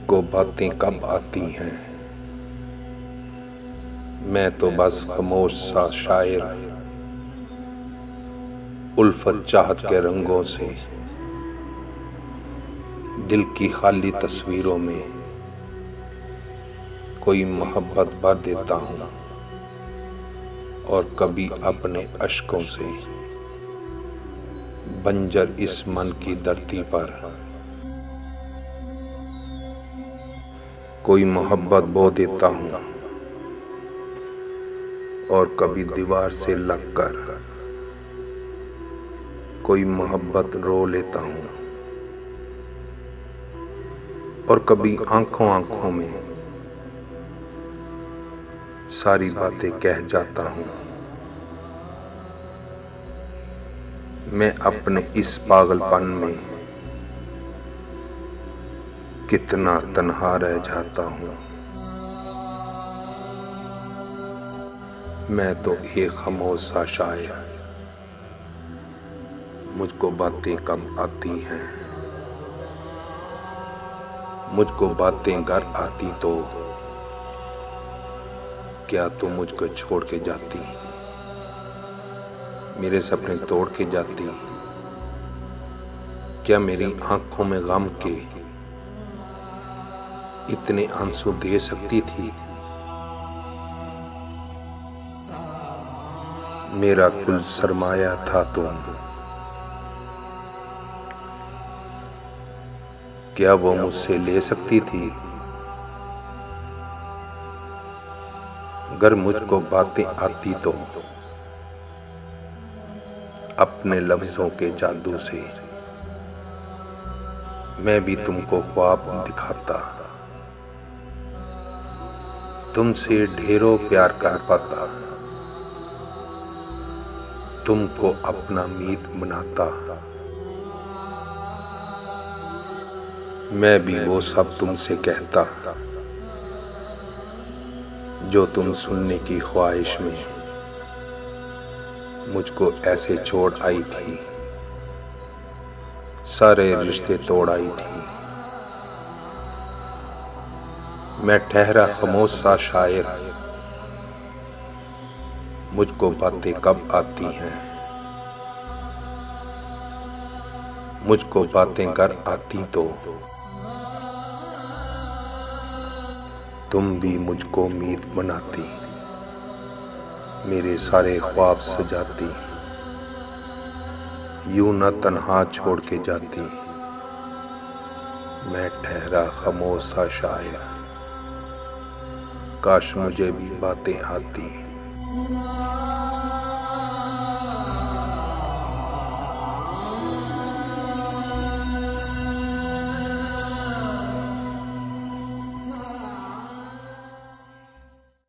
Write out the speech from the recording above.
मुझको बातें कब आती हैं। मैं तो बस खामोश सा शायर, उल्फत चाहत के रंगों से दिल की खाली तस्वीरों में कोई मोहब्बत भर देता हूँ और कभी अपने अश्कों से बंजर इस मन की धरती पर कोई मोहब्बत बो देता हूँ और कभी दीवार से लगकर कोई मोहब्बत रो लेता हूँ और कभी आंखों आंखों में सारी बातें कह जाता हूँ। मैं अपने इस पागलपन में कितना तन्हा रह जाता हूँ। मैं तो एक खामोश सा शायर, मुझको बातें कम आती हैं। मुझको बातें घर आती तो क्या तू मुझको छोड़ के जाती, मेरे सपने तोड़ के जाती। क्या मेरी आंखों में गम के इतने आंसू दे सकती थी। मेरा कुल सरमाया था तुम, क्या वो मुझसे ले सकती थी। अगर मुझको बातें आती तो अपने लफ्जों के जादू से मैं भी तुमको ख्वाब दिखाता, तुमसे ढेरों प्यार कर पाता, तुमको अपना मीत बनाता। मैं भी वो सब तुमसे कहता जो तुम सुनने की ख्वाहिश में मुझको ऐसे छोड़ आई थी, सारे रिश्ते तोड़ आई थी। मैं ठहरा खामोश सा शायर, मुझको बातें कब आती हैं। मुझको बातें कर आती तो तुम भी मुझको उम्मीद बनाती, मेरे सारे ख्वाब सजाती, यूं न तन्हा छोड़ के जाती। मैं ठहरा खामोश सा शायर, काश मुझे भी बातें आती।